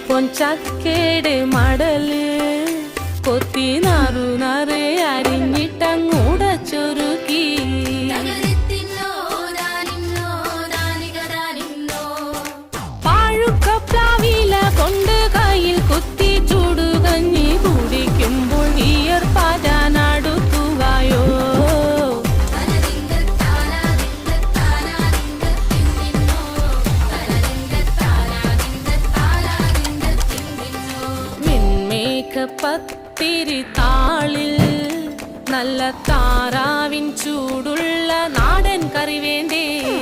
പൊൻചക്കേട് മടല് കൊത്തി നാറു നാറ് അരിഞ്ഞിട്ടങ്ങൂട ചൊരുക്കി പാഴുക്കപ്ലാവില കൊണ്ട് കയ്യിൽ കുത്തി ചൂടുകഞ്ഞി കുടിക്കുമ്പോൾ വിയർപ്പാറ്റാനടുത്തുവായോ പത്തിരി താളിൽ നല്ല താറാവിൻ ചൂടുള്ള നാടൻ കറി വേണ്ടേ.